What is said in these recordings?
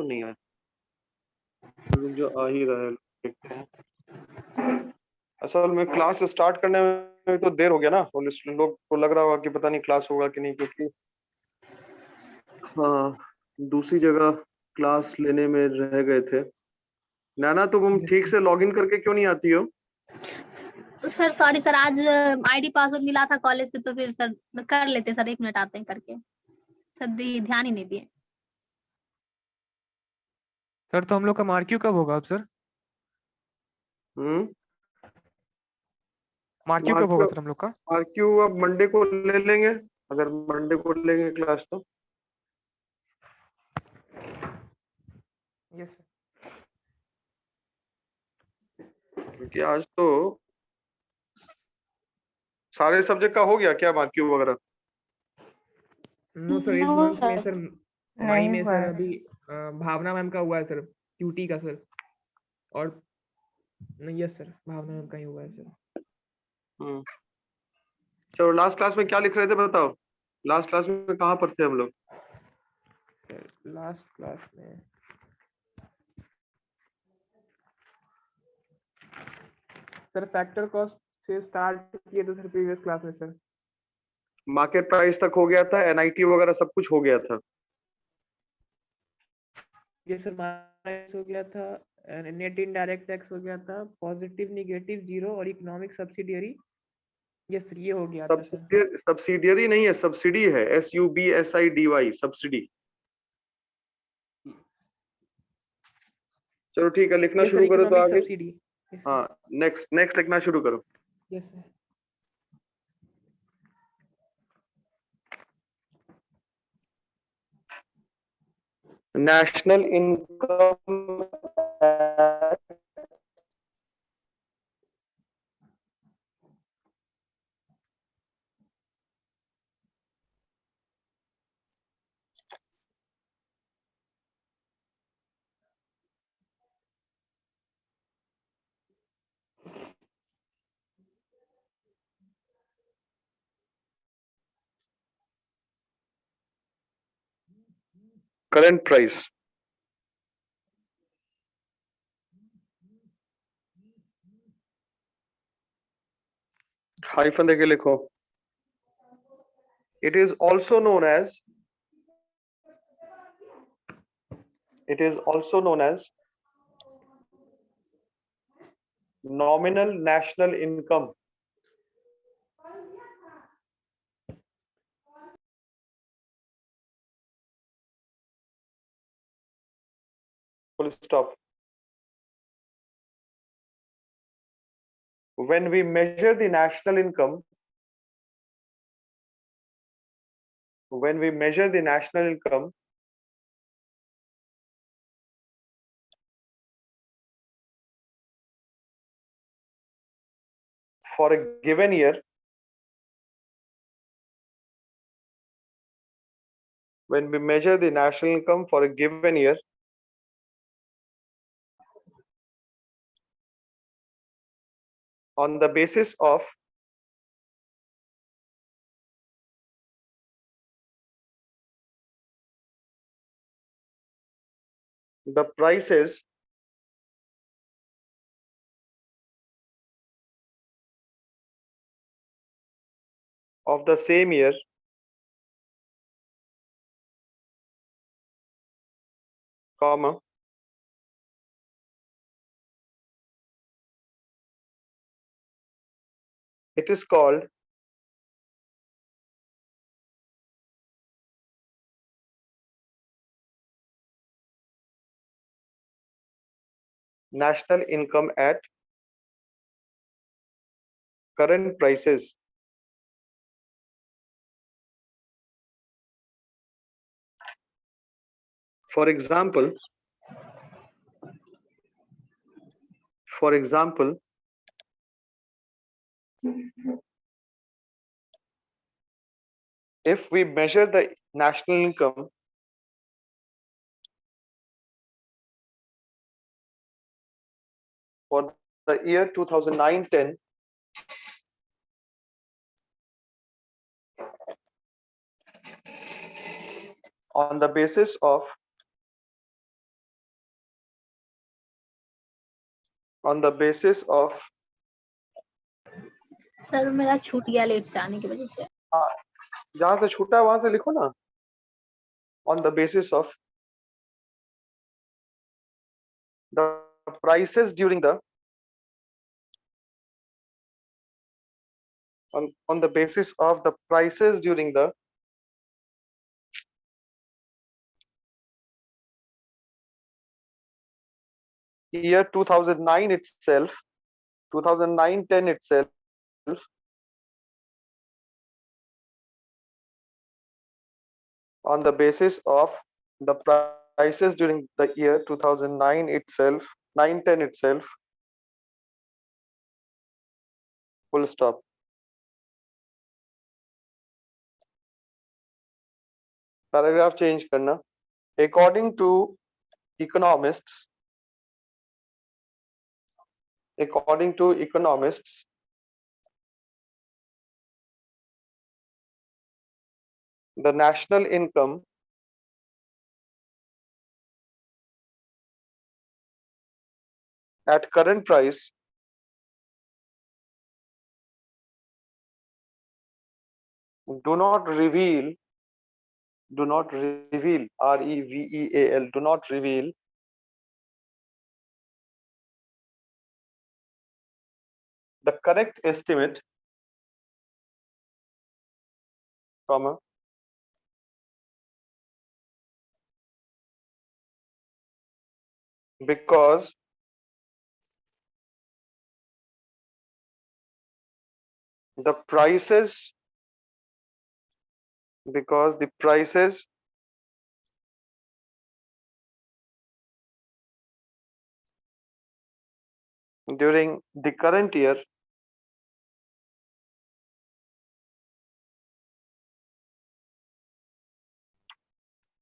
वो नहीं आया, रुक जो आ ही रहा है, देखते हैं। असल में क्लास स्टार्ट करने में तो देर हो गया ना, और लोग को लग रहा होगा कि पता नहीं क्लास होगा कि नहीं, क्योंकि हाँ दूसरी जगह क्लास लेने में रह गए थे। नैना तुम ठीक से लॉगिन करके क्यों नहीं आती हो? सर सॉरी सर, आज आईडी पासवर्ड मिला था कॉलेज से, तो फिर सर कर लेते सर, 1 मिनट आते हैं करके, सर ध्यान ही नहीं दिए। सर तो हम लोग का मार्क्यू कब होगा अब सर? मार्क्यू कब होगा सर हम लोग का? मार्क्यू अब मंडे को ले लेंगे, अगर मंडे को लेंगे क्लास तो। Yes sir. क्योंकि आज तो सारे सब्जेक्ट का हो गया क्या मार्क्यू वगैरह? नो सर, इस No, मंथ में sir. सर मई में सर अभी भावना मैम का हुआ है सर, क्यूटी का सर, और नहीं यस सर भावना मैम का ही हुआ है सर। चलो लास्ट क्लास में क्या लिख रहे थे बताओ, लास्ट क्लास में कहाँ पर थे हम लोग? लास्ट क्लास में सर फैक्टर कॉस्ट से स्टार्ट किए थे सर प्रीवियस क्लास में सर। मार्केट प्राइस तक हो गया था, एनआईटी वगैरह सब कुछ हो गया था। ये सर माइनस हो गया था, नेट इनडायरेक्ट टैक्स हो गया था, पॉजिटिव निगेटिव जीरो और इकोनॉमिक सब्सिडियरी, यस सर ये हो गया था सर। सब्सिडियरी नहीं है, सब्सिडी है, SUBSIDY सब्सिडी। चलो ठीक है, लिखना शुरू करो तो आगे। सब्सिडी। हाँ नेक्स्ट लिखना शुरू करो। Yes sir. National income current price, hyphen देके लिखो। It is also known as nominal national income. Full stop. When we measure the national income, for a given year, when we measure the national income for a given year, on the basis of the prices of the same year, comma, it is called national income at current prices. For example, if we measure the national income for the year 2009-10, on the basis of on the basis of sir मेरा छूट गया late से आने की वजह से। जहां से छूटा है वहां से लिखो ना, on the basis of the prices during the on the basis of the prices during the year 2009 itself, 2009-10 itself, on the basis of the prices during the year 2009 itself, 9-10 itself, full stop. Paragraph change करना. According to economists, the national income at current price do not reveal, REVEAL, do not reveal the correct estimate, comma, because the prices during the current year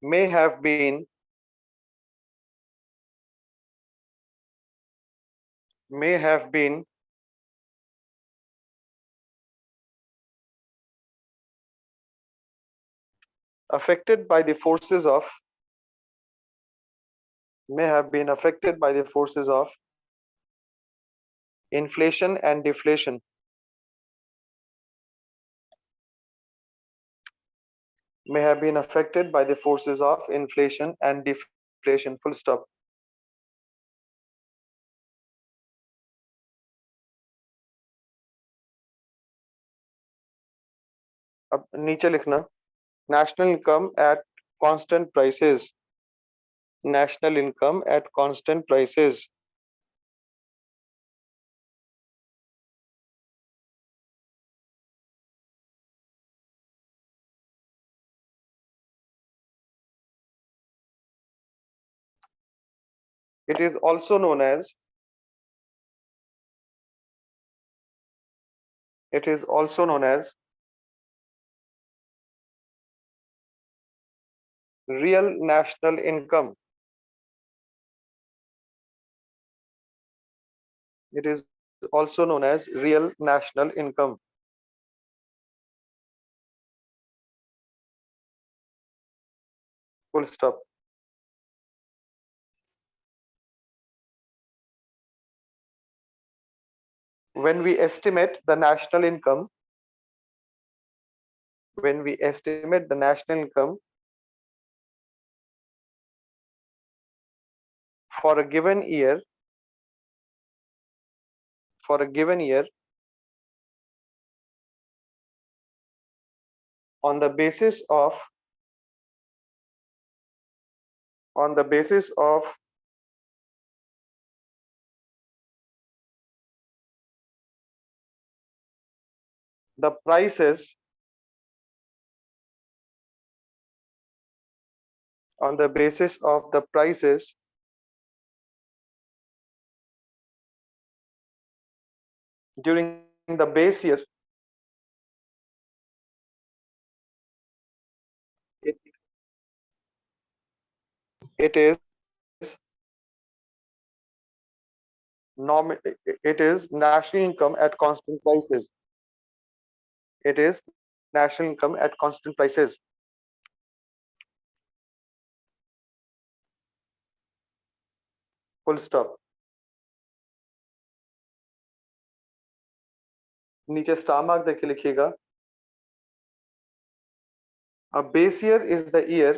may have been affected by the forces of inflation and deflation. May have been affected by the forces of inflation and deflation, full stop. अब नीचे लिखना, national income at constant prices, national income at constant prices. It is also known as real national income. It is also known as real national income. Full stop. When we estimate the national income, for a given year, on the basis of the prices during the base year, it is national income at constant prices. It is national income at constant prices. Full stop. नीचे star mark देके लिखिएगा। A base year is the year.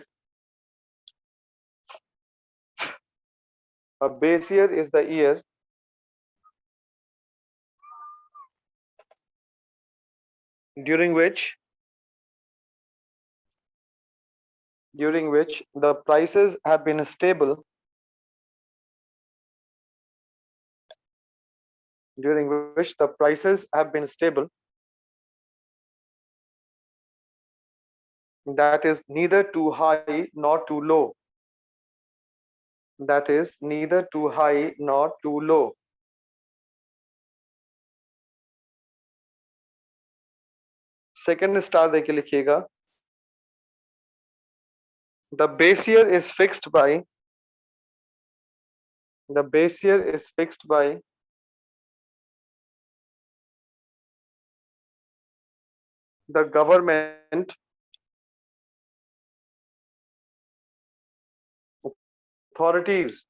A base year is the year during which the prices have been stable. During which the prices have been stable. That is neither too high nor too low. That is neither too high nor too low. Second star देके लिखिएगा। The base year is fixed by. The base year is fixed by the government authorities.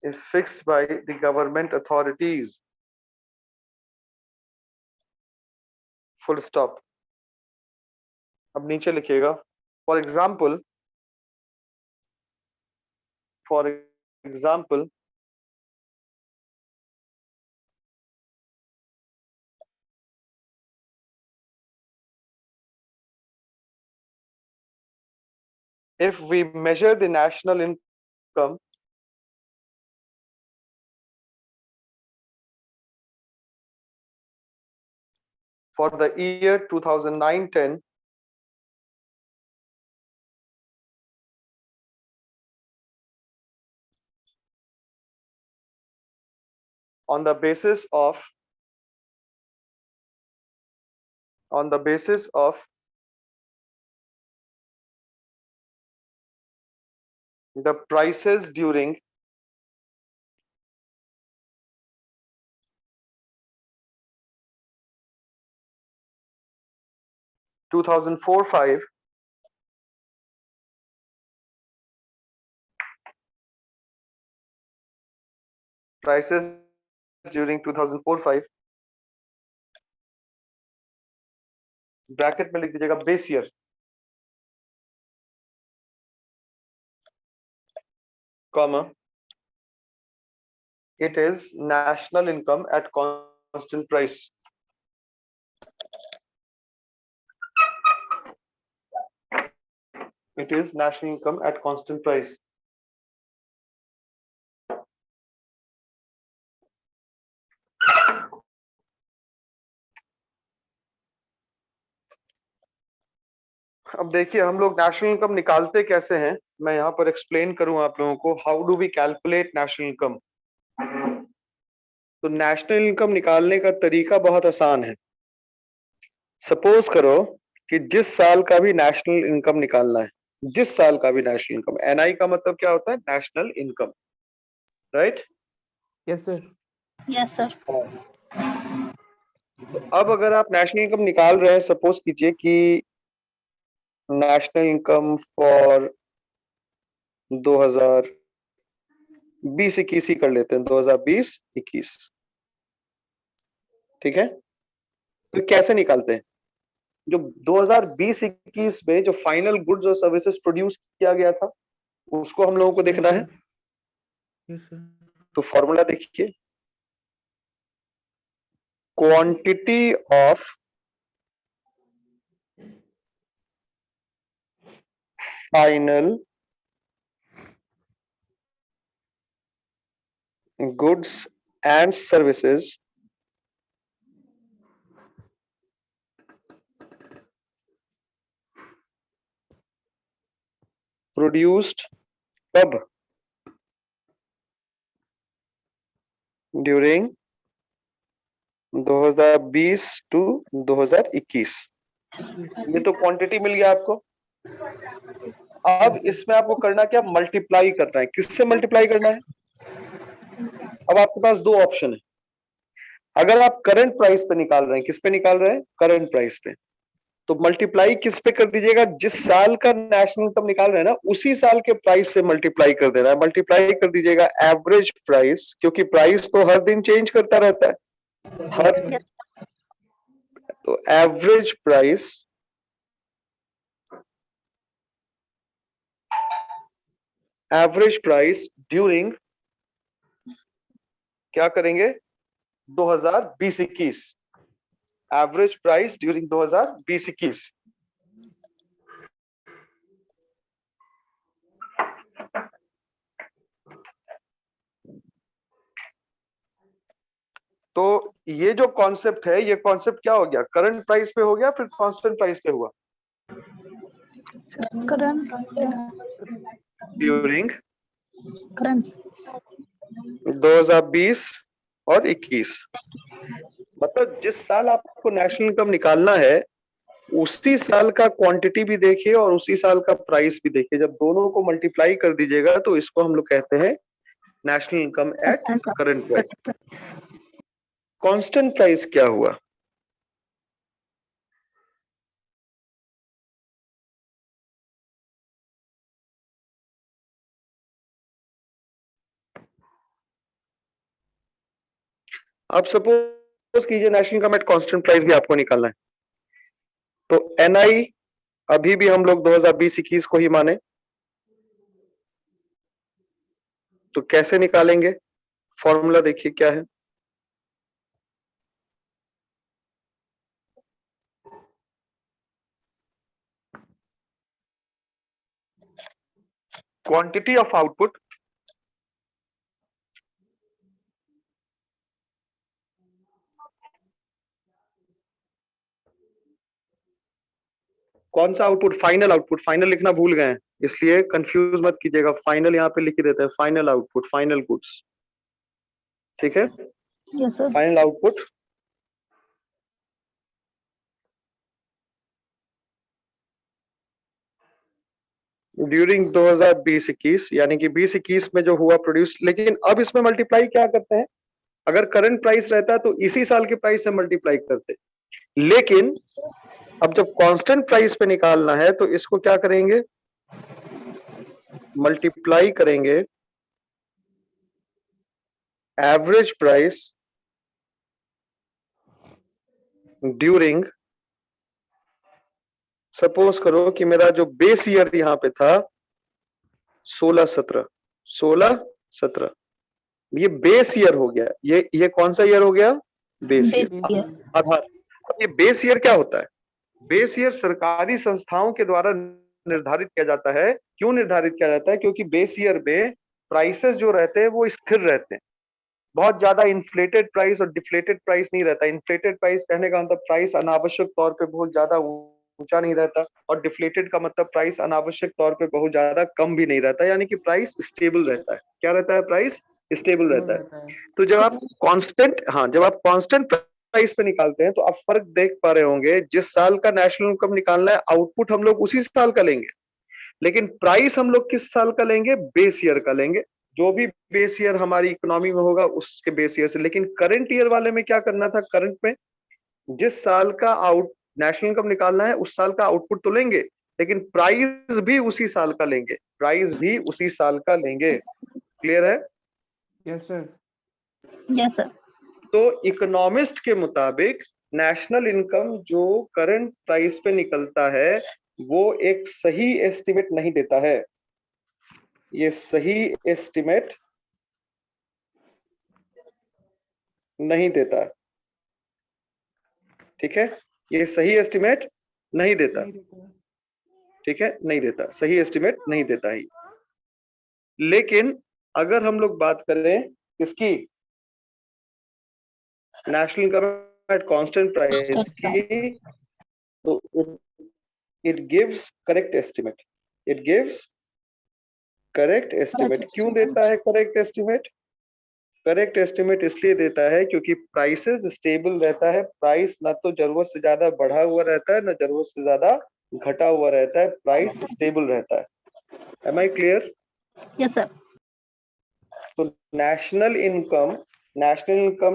Is fixed by the government authorities. Full stop. अब नीचे लिखिएगा। For example, if we measure the national income for the year 2009-10, on the basis of the prices during 2004-5, prices during 2004-5, bracket में लिख दीजिएगा base year, comma, it is national income at constant price. It is national income at constant price. अब देखिए हम लोग national income निकालते कैसे हैं, मैं यहाँ पर एक्सप्लेन करूं आप लोगों को। How do we calculate national income. तो नेशनल इनकम निकालने का तरीका बहुत आसान है। सपोज करो कि जिस साल का भी नेशनल इनकम निकालना है, जिस साल का भी नेशनल इनकम, एनआई का मतलब क्या होता है, national income, right? Yes sir. Yes sir. तो अब अगर आप नेशनल इनकम निकाल रहे हैं, सपोज कीजिए कि नेशनल इनकम फॉर 2020-21 ही कर लेते हैं, 2020-21, ठीक है? तो कैसे निकालते हैं? जो 2020-21 में जो फाइनल गुड्स और सर्विसेज प्रोड्यूस किया गया था, उसको हम लोगों को देखना है। Yes sir. तो फॉर्मूला देखिए, quantity of final goods and services produced कब, during 2020 to 2021। ये तो क्वांटिटी मिल गया आपको। अब इसमें आपको करना क्या, मल्टीप्लाई करना है। किससे मल्टीप्लाई करना है? अब आपके पास दो ऑप्शन है। अगर आप करंट प्राइस पे निकाल रहे हैं, किस पे निकाल रहे हैं, करंट प्राइस पे, तो मल्टीप्लाई किस पे कर दीजिएगा, जिस साल का नेशनल इनकम निकाल रहे हैं ना, उसी साल के प्राइस से मल्टीप्लाई कर देना है। मल्टीप्लाई कर दीजिएगा एवरेज प्राइस, क्योंकि प्राइस तो हर दिन चेंज करता रहता है। तो एवरेज प्राइस ड्यूरिंग क्या करेंगे 2020-21, एवरेज प्राइस ड्यूरिंग 2020-21। तो ये जो कॉन्सेप्ट है, ये कॉन्सेप्ट क्या हो गया, करंट प्राइस पे हो गया फिर कांस्टेंट प्राइस पे हुआ, करंट ड्यूरिंग करंट 2020 और 21। मतलब जिस साल आपको नेशनल इनकम निकालना है उसी साल का क्वांटिटी भी देखिए और उसी साल का प्राइस भी देखिए, जब दोनों को मल्टीप्लाई कर दीजिएगा तो इसको हम लोग कहते हैं national income at current price. Constant price क्या हुआ, आप सपोज कीजिए national income at constant price भी आपको निकालना है, तो एनआई अभी भी हम लोग 2020-21 को ही माने, तो कैसे निकालेंगे, फॉर्मूला देखिए क्या है, क्वांटिटी ऑफ आउटपुट कौन सा आउटपुट, फाइनल लिखना भूल गए हैं इसलिए कंफ्यूज मत कीजिएगा, फाइनल यहाँ पे लिख के देते हैं, फाइनल आउटपुट, फाइनल गुड्स, ठीक है, yes sir, final output during 2020-21 यानी कि 20-21 में जो हुआ प्रोड्यूस, लेकिन अब इसमें मल्टीप्लाई क्या करते हैं, अगर करंट प्राइस रहता तो इसी साल के प्राइस से मल्टीप्लाई करते, लेकिन अब जब कांस्टेंट प्राइस पे निकालना है तो इसको क्या करेंगे, मल्टीप्लाई करेंगे एवरेज प्राइस ड्यूरिंग, सपोज करो कि मेरा जो बेस ईयर यहां पे था 16-17, ये बेस ईयर हो गया, ये कौन सा ईयर हो गया, बेस ईयर, आधार। अब ये बेस ईयर क्या होता है, बेस ईयर सरकारी संस्थाओं के द्वारा निर्धारित किया जाता है, क्यों निर्धारित किया जाता है, क्योंकि बेस ईयर में प्राइसेस जो रहते हैं वो स्थिर रहते हैं, बहुत ज्यादा इन्फ्लेटेड प्राइस और डिफ्लेटेड प्राइस नहीं रहता। इन्फ्लेटेड प्राइस कहने का मतलब प्राइस अनावश्यक तौर पे बहुत ज्यादा ऊंचा नहीं रहता, और डिफ्लेटेड का मतलब प्राइस अनावश्यक तौर पे बहुत ज्यादा कम भी नहीं रहता, यानी कि प्राइस स्टेबल रहता है। क्या रहता है, प्राइस स्टेबल रहता है। तो जब आप कांस्टेंट प्राइस पे निकालते हैं तो आप फर्क देख पा रहे होंगे, जिस साल का नेशनल इनकम निकालना है आउटपुट हम लोग उसी साल का लेंगे, लेकिन प्राइस हम लोग किस साल का लेंगे, बेस ईयर का लेंगे, जो भी बेस ईयर हमारी इकोनॉमी में होगा उसके बेस ईयर से। लेकिन करंट ईयर वाले में क्या करना था, करंट में जिस साल का नेशनल इनकम निकालना है उस साल का आउटपुट तो लेंगे, लेकिन प्राइस भी उसी साल का लेंगे, प्राइस भी उसी साल का लेंगे। क्लियर है? Yes sir, yes sir. तो इकोनॉमिस्ट के मुताबिक नेशनल इनकम जो करंट प्राइस पे निकलता है वो एक सही एस्टिमेट नहीं देता है, ये सही एस्टिमेट नहीं देता, ठीक है, ये सही एस्टिमेट नहीं देता, ठीक है, नहीं देता, सही एस्टिमेट नहीं देता ही। लेकिन अगर हम लोग बात करें इसकी national income at constant price की, तो it gives correct estimate, it gives correct estimate. क्यों देता है करेक्ट एस्टिमेट? करेक्ट एस्टिमेट इसलिए देता है क्योंकि प्राइसेस स्टेबल रहता है, प्राइस ना तो जरूरत से ज्यादा बढ़ा हुआ रहता है ना जरूरत से ज्यादा घटा हुआ रहता है, प्राइस स्टेबल रहता है। Am I clear? Yes sir. तो नेशनल इनकम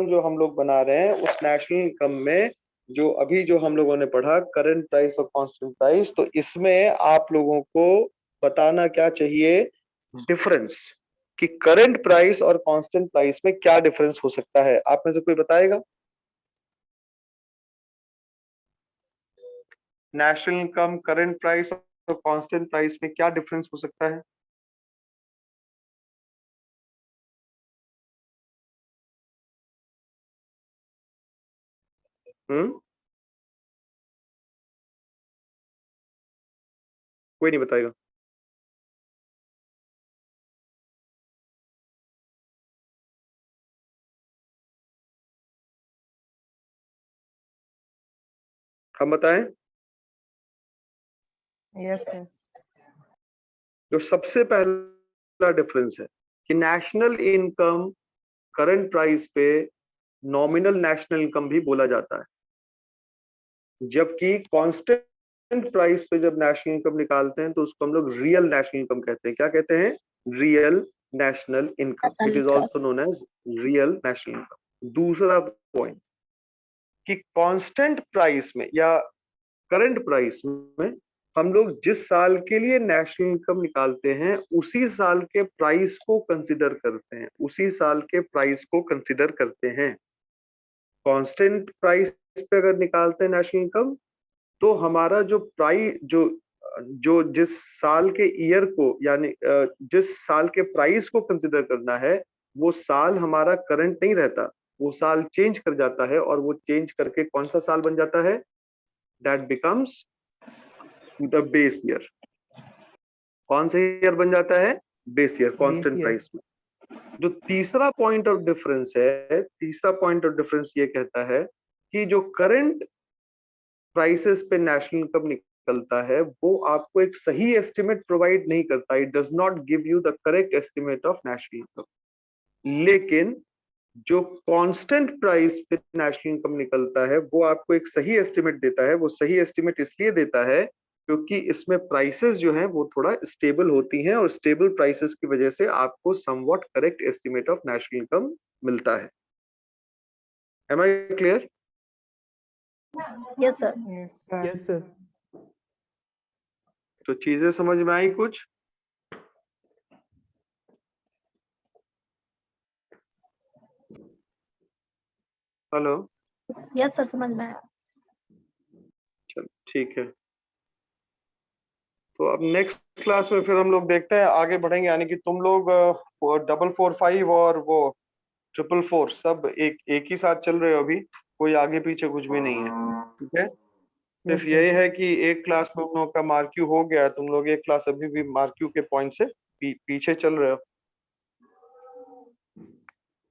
जो हम लोग बना रहे हैं उस नेशनल इनकम में जो अभी जो हम लोगों ने पढ़ा करंट प्राइस और कांस्टेंट प्राइस, तो इसमें आप लोगों को बताना क्या चाहिए, डिफरेंस, कि करंट प्राइस और कांस्टेंट प्राइस में क्या डिफरेंस हो सकता है। आप में से कोई बताएगा? नेशनल इनकम, करंट प्राइस और कांस्टेंट प्राइस में क्या डिफरेंस हो सकता है? कोई नहीं बताएगा। हम बताएं? Yes sir. जो सबसे पहला डिफरेंस है कि नेशनल इनकम करंट प्राइस पे नॉमिनल नेशनल इनकम भी बोला जाता है, जबकि कांस्टेंट प्राइस पे जब नेशनल इनकम निकालते हैं तो उसको हम लोग रियल नेशनल इनकम कहते हैं। क्या कहते हैं? Real national income. It is also known as real national income. दूसरा पॉइंट कि कांस्टेंट प्राइस में या करंट प्राइस में हम लोग जिस साल के लिए नेशनल इनकम निकालते हैं उसी साल के प्राइस को कंसीडर करते हैं, उसी साल के प्राइस को कंसीडर करते हैं। कांस्टेंट प्राइस पे अगर निकालते हैं नेशनल इनकम तो हमारा जो प्राइस जो जिस साल के ईयर को यानी जिस साल के प्राइस को कंसीडर करना है वो साल हमारा करंट नहीं रहता, वो साल चेंज कर जाता है और वो चेंज करके कौन सा साल बन जाता है? That becomes the base year. कौन सा ईयर बन जाता है? बेस ईयर कांस्टेंट प्राइस में। जो तीसरा पॉइंट ऑफ डिफरेंस है, तीसरा पॉइंट ऑफ डिफरेंस ये कहता है कि जो करंट प्राइसेस पे नेशनल इनकम निकलता है वो आपको एक सही एस्टिमेट प्रोवाइड नहीं करता। It does not give you the correct estimate of national income. लेकिन जो कांस्टेंट प्राइस पे नेशनल इनकम निकलता है वो आपको एक सही एस्टिमेट देता है। वो सही एस्टिमेट इसलिए देता है क्योंकि इसमें प्राइसेस जो हैं वो थोड़ा स्टेबल होती हैं और स्टेबल प्राइसेस की वजह से आपको somewhat correct estimate of national income मिलता है। Am I clear? Yes sir. Yes sir. तो चीजें समझ में आई कुछ? हेलो? यस सर, समझ में आया। चलो ठीक है। तो अब नेक्स्ट क्लास में फिर हम लोग देखते हैं, आगे बढ़ेंगे। यानी कि तुम लोग 445 और वो 444 सब एक ही साथ चल रहे हो अभी, कोई आगे पीछे कुछ भी नहीं है। ठीक है? सिर्फ यही है कि एक क्लास में उन लोगों का मार्क्यू हो गया, तुम लोग एक क्लास अभी भी मार्क्यू के पॉइंट से पीछे चल रहे हो।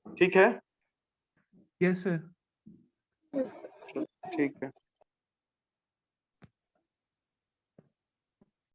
ठीक है? Yes sir. Yes, sir. ठीक है।